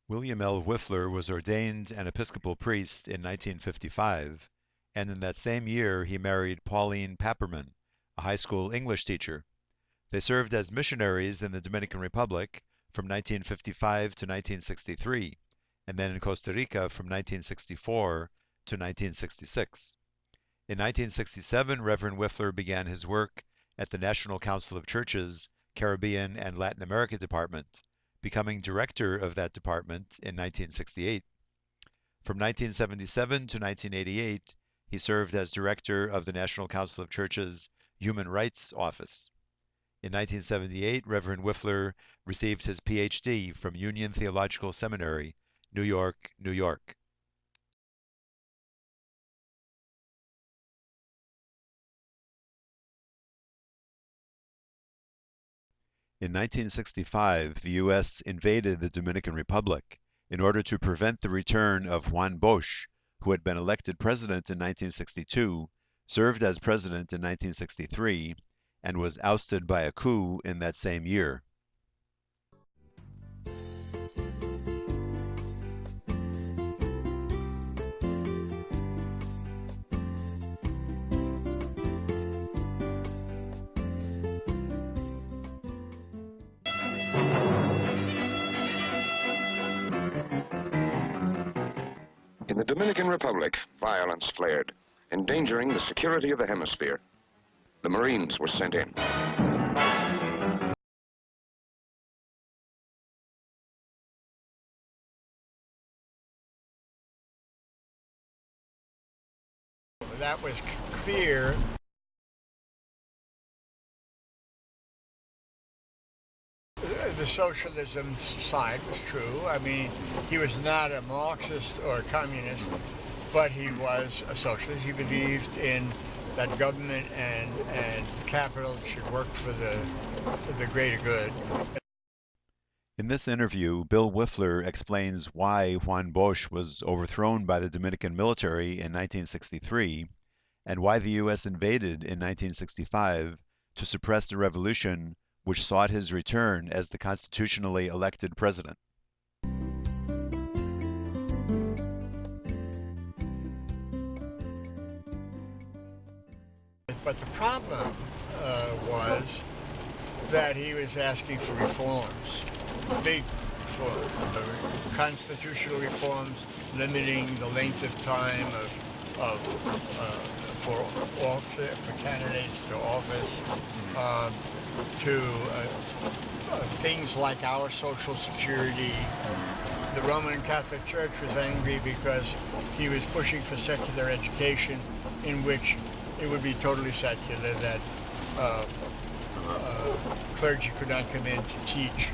William L. Wipfler was ordained an Episcopal priest in 1955, and in that same year he married Pauline Papperman, a high school English teacher. They served as missionaries in the Dominican Republic from 1955 to 1963, and then in Costa Rica from 1964 to 1966. In 1967, Reverend Wipfler began his work at the National Council of Churches, Caribbean and Latin America Department, becoming director of that department in 1968. From 1977 to 1988, he served as director of the National Council of Churches Human Rights Office. In 1978, Reverend Wipfler received his Ph.D. from Union Theological Seminary, New York, New York. In 1965, the U.S. invaded the Dominican Republic in order to prevent the return of Juan Bosch, who had been elected president in 1962, served as president in 1963, and was ousted by a coup in that same year. In the Dominican Republic, violence flared, endangering the security of the hemisphere. The Marines were sent in. That was clear. The socialism side was true. I mean, he was not a Marxist or a communist, but he was a socialist. He believed in that government and capital should work for the greater good. In this interview, Bill Wipfler explains why Juan Bosch was overthrown by the Dominican military in 1963 and why the U.S. invaded in 1965 to suppress the revolution which sought his return as the constitutionally elected president. But the problem was that he was asking for reforms, big reforms, constitutional reforms, limiting the length of time for candidates to office, to things like our Social Security. The Roman Catholic Church was angry because he was pushing for secular education, in which it would be totally secular, that clergy could not come in to teach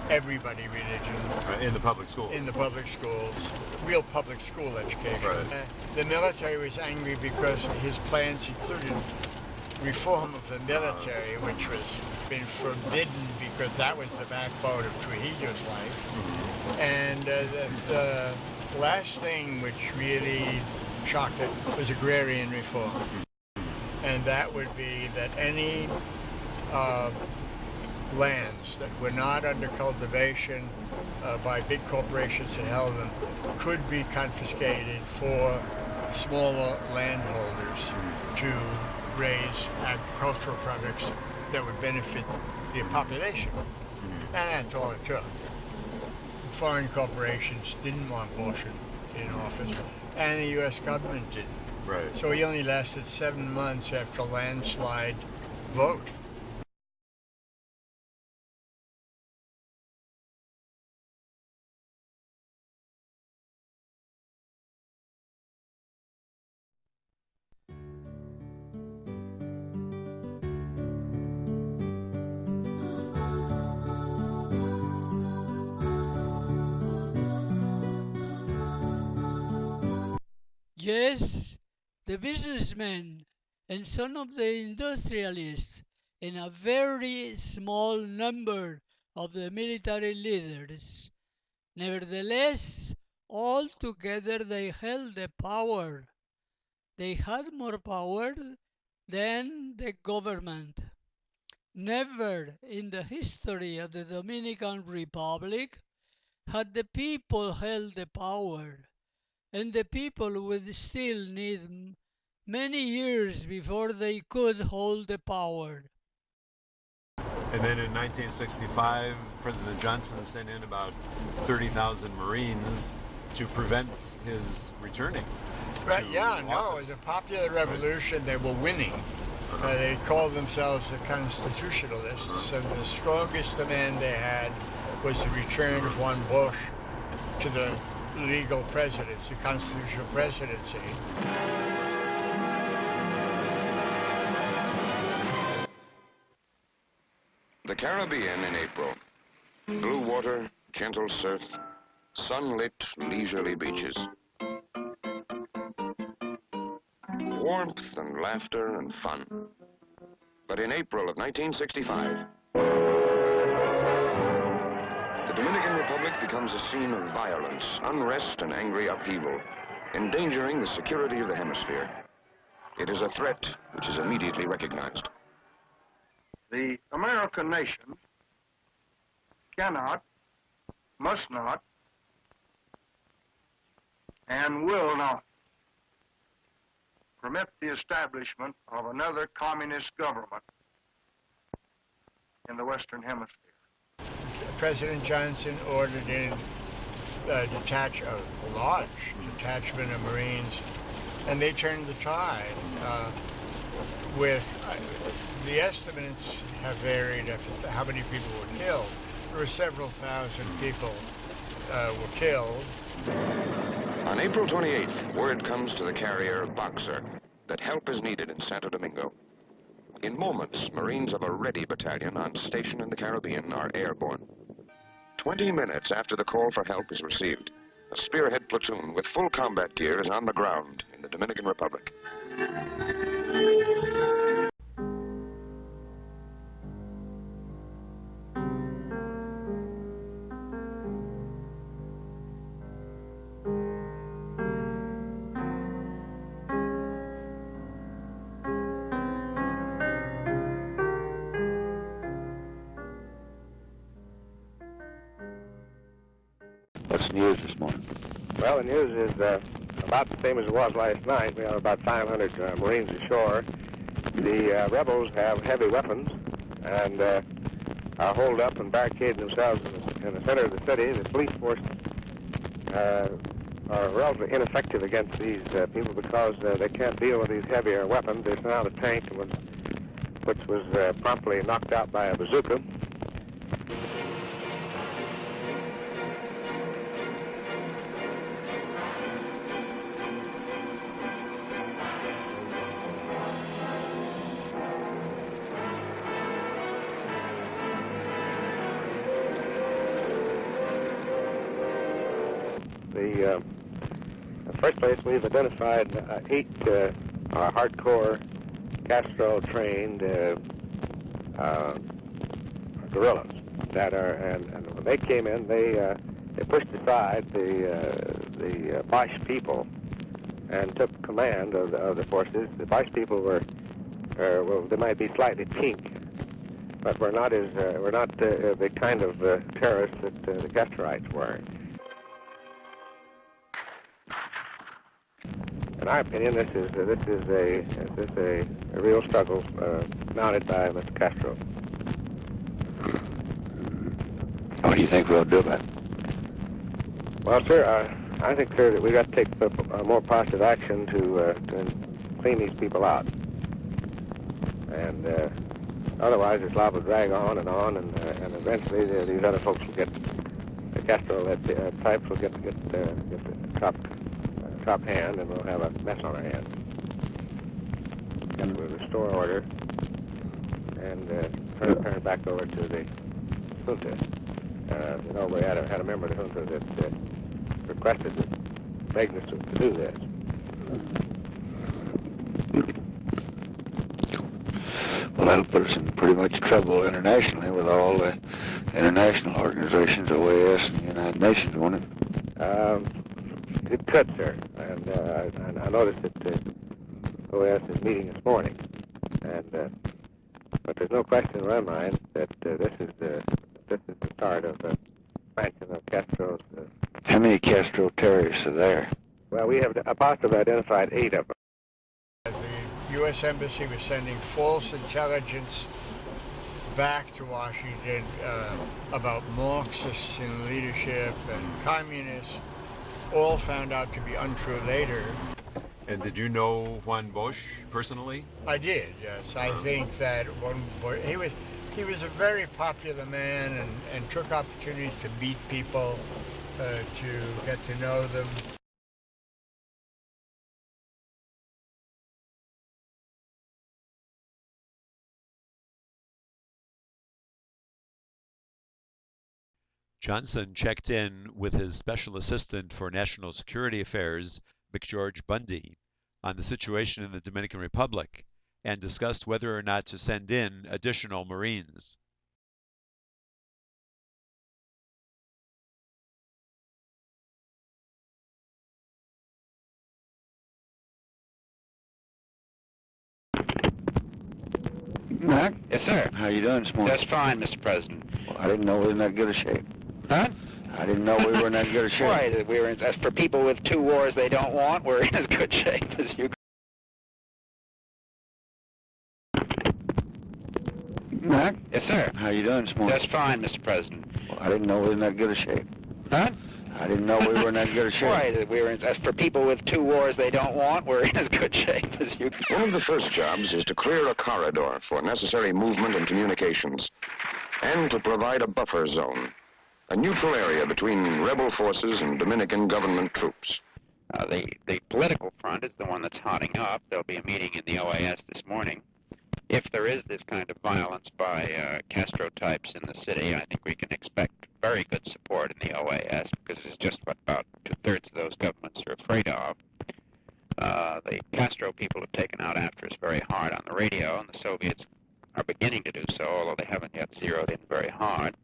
everybody religion. In the public schools? In the public schools, real public school education. Right. The military was angry because his plans included reform of the military, which was been forbidden because that was the backbone of Trujillo's life. Mm-hmm. And the last thing which really shocked it was agrarian reform. And that would be that any lands that were not under cultivation by big corporations that held them could be confiscated for smaller landholders to raise agricultural products that would benefit the population. And that's all it took. Foreign corporations didn't want Bosch in office, and the U.S. government didn't. Right. So he only lasted 7 months after a landslide vote. Yes, the businessmen and some of the industrialists and a very small number of the military leaders. Nevertheless, all together they held the power. They had more power than the government. Never in the history of the Dominican Republic had the people held the power, and the people would still need many years before they could hold the power. And then in 1965, President Johnson sent in about 30,000 Marines to prevent his returning. Right, to yeah, no, it office. was a popular revolution. They were winning. They called themselves the Constitutionalists, and the strongest demand they had was the return of Juan Bosch to the legal presidency, constitutional presidency. The Caribbean in April. Blue water, gentle surf, sunlit, leisurely beaches. Warmth and laughter and fun. But in April of 1965, the Dominican Republic becomes a scene of violence, unrest, and angry upheaval, endangering the security of the hemisphere. It is a threat which is immediately recognized. The American nation cannot, must not, and will not permit the establishment of another communist government in the Western Hemisphere. President Johnson ordered in a large detachment of Marines, and they turned the tide. The estimates have varied as to how many people were killed. There were several thousand people were killed. On April 28th, word comes to the carrier Boxer that help is needed in Santo Domingo. In moments, Marines of a ready battalion on station in the Caribbean are airborne. 20 minutes after the call for help is received, a spearhead platoon with full combat gear is on the ground in the Dominican Republic. What's the news this morning? Well, the news is about the same as it was last night. We have about 500 Marines ashore. The rebels have heavy weapons and are holed up and barricaded themselves in the center of the city. The police force are relatively ineffective against these people because they can't deal with these heavier weapons. There's now the tank which was promptly knocked out by a bazooka. In the first place, we've identified 8 hardcore Castro-trained guerrillas that are, and when they came in, they pushed aside the Bosch people and took command of the forces. The Bosch people were, well, they might be slightly pink, but we're not the kind of terrorists that the Castorites were. In our opinion, this is a real struggle mounted by Mr. Castro. What do you think we'll do about it? Well, sir, I think, sir, that we've got to take more positive action to clean these people out. And otherwise, this law will drag on, and eventually these other folks will get, the Castro-led types will get the top hand, and we'll have a mess on our hands. And we'll restore order and turn it back over to the junta. We had a member of the junta that requested that begged us to do this. Well, that'll put us in pretty much trouble internationally with all the international organizations, OAS and the United Nations, won't it? It could, sir. And I noticed that the OAS is meeting this morning. But there's no question in my mind that this is the start of expansion of Castro's. How many Castro terrorists are there? Well, we have apostles identified 8 of them. The U.S. Embassy was sending false intelligence back to Washington about Marxists in leadership and communists, all found out to be untrue later. And did you know Juan Bosch personally? I did, yes. I think that he was a very popular man and took opportunities to meet people, to get to know them. Johnson checked in with his Special Assistant for National Security Affairs, McGeorge Bundy, on the situation in the Dominican Republic and discussed whether or not to send in additional Marines. Mac? Yes, sir. How you doing this morning? Just fine, Mr. President. Well, I didn't know we were in that good a shape. Huh? I didn't know we were in that good a shape. Right, we're in, as for people with 2 wars they don't want, we're in as good shape as you. Mac? Yes, sir. How you doing this morning? Just fine, Mr. President. Well, I didn't know we were in that good a shape. Huh? I didn't know we were in that good a shape. Right, we're in, as for people with 2 wars they don't want, we're in as good shape as you. One of the first jobs is to clear a corridor for necessary movement and communications, and to provide a buffer zone, a neutral area between rebel forces and Dominican government troops. The political front is the one that's hotting up. There'll be a meeting in the OAS this morning. If there is this kind of violence by Castro types in the city, I think we can expect very good support in the OAS, because it's just what about 2/3 of those governments are afraid of. The Castro people have taken out after us very hard on the radio, and the Soviets are beginning to do so, although they haven't yet zeroed in very hard.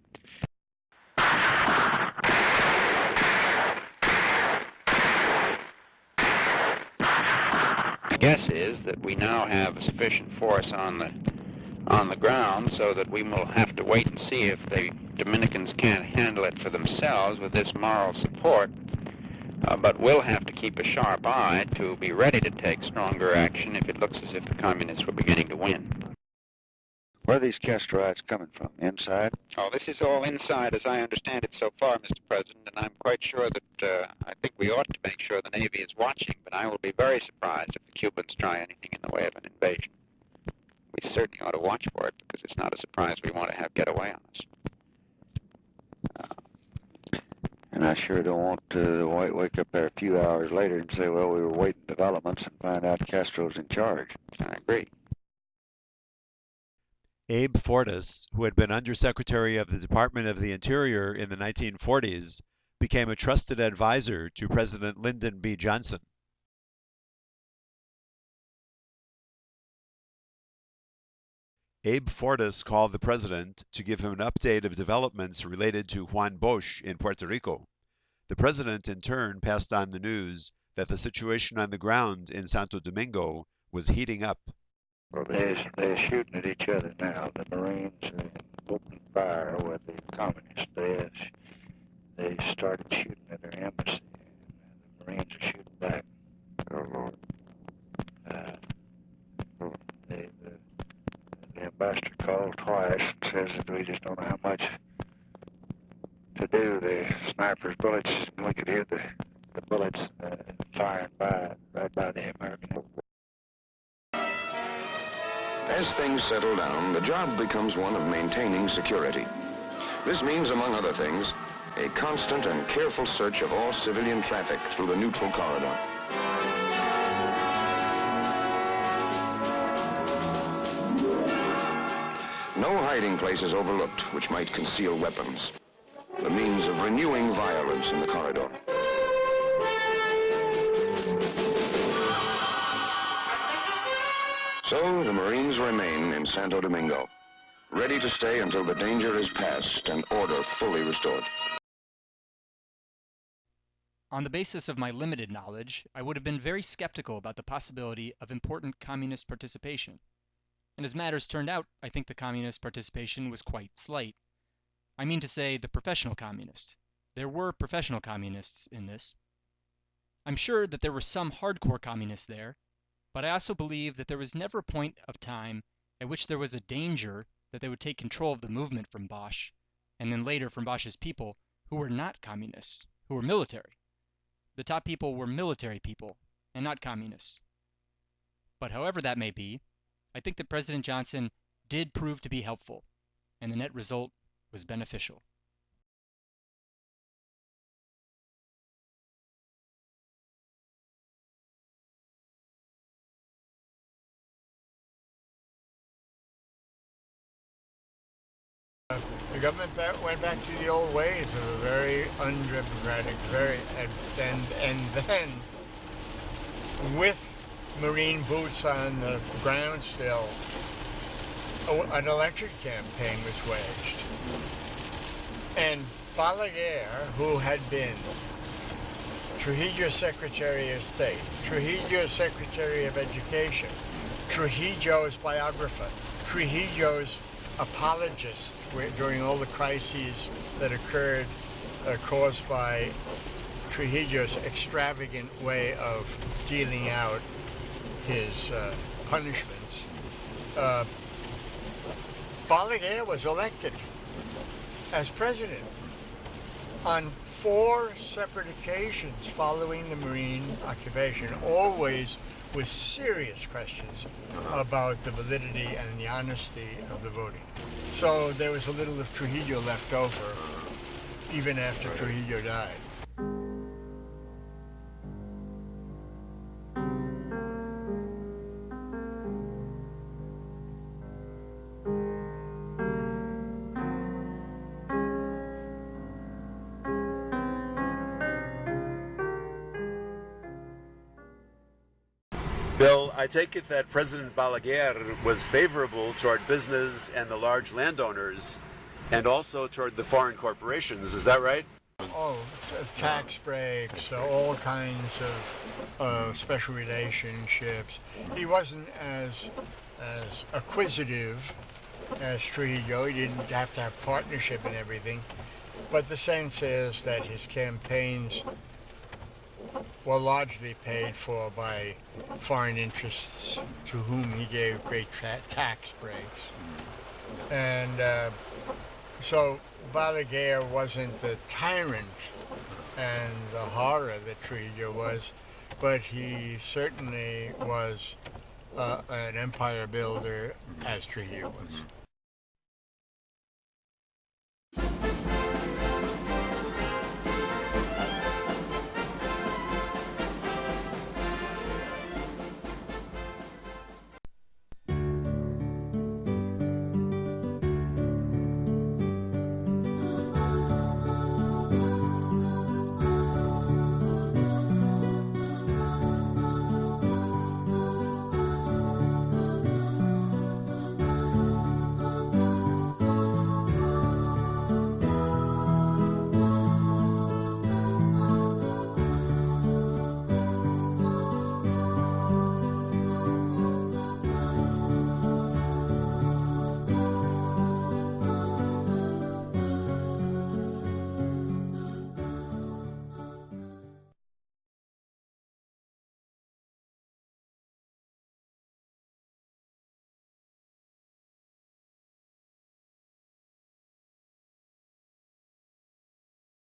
My guess is that we now have a sufficient force on the ground so that we will have to wait and see if the Dominicans can't handle it for themselves with this moral support, but we'll have to keep a sharp eye to be ready to take stronger action if it looks as if the communists were beginning to win. Where are these Castroites coming from? Inside? Oh, this is all inside as I understand it so far, Mr. President, and I'm quite sure that I think we ought to make sure the Navy is watching, but I will be very surprised if the Cubans try anything in the way of an invasion. We certainly ought to watch for it, because it's not a surprise we want to have get away on us. And I sure don't want to wake up there a few hours later and say, well, we were waiting developments and find out Castro's in charge. I agree. Abe Fortas, who had been Undersecretary of the Department of the Interior in the 1940s, became a trusted advisor to President Lyndon B. Johnson. Abe Fortas called the president to give him an update of developments related to Juan Bosch in Puerto Rico. The president, in turn, passed on the news that the situation on the ground in Santo Domingo was heating up. Well, they're shooting at each other now. The Marines opened fire with the communists. They started shooting at their embassy, and the Marines are shooting back. Oh, Lord. The ambassador called twice and says that we just don't know how much to do. The sniper's bullets, we could hear the bullets firing right by the American. As things settle down, the job becomes one of maintaining security. This means, among other things, a constant and careful search of all civilian traffic through the neutral corridor. No hiding place is overlooked which might conceal weapons, the means of renewing violence in the corridor. So the Marines remain in Santo Domingo, ready to stay until the danger is past and order fully restored. On the basis of my limited knowledge, I would have been very skeptical about the possibility of important communist participation. And as matters turned out, I think the communist participation was quite slight. I mean to say the professional communist, There were professional communists in this. I'm sure that there were some hardcore communists there, but I also believe that there was never a point of time at which there was a danger that they would take control of the movement from Bosch, and then later from Bosch's people, who were not communists, who were military. The top people were military people, and not communists. But however that may be, I think that President Johnson did prove to be helpful, and the net result was beneficial. The government went back to the old ways of a very undemocratic, and then with Marine boots on the ground still, an election campaign was waged. And Balaguer, who had been Trujillo's Secretary of State, Trujillo's Secretary of Education, Trujillo's biographer, Trujillo's apologist during all the crises that occurred caused by Trujillo's extravagant way of dealing out his punishments. Balaguer was elected as president on 4 separate occasions following the Marine occupation, always with serious questions about the validity and the honesty of the voting. So there was a little of Trujillo left over, even after Trujillo died. Bill, I take it that President Balaguer was favorable toward business and the large landowners, and also toward the foreign corporations. Is that right? Oh, tax breaks, all kinds of special relationships. He wasn't as acquisitive as Trujillo. He didn't have to have partnership and everything. But the sense is that his campaigns were largely paid for by foreign interests to whom he gave great tax breaks. And so Balaguer wasn't the tyrant and the horror that Trujillo was, but he certainly was an empire builder as Trujillo was.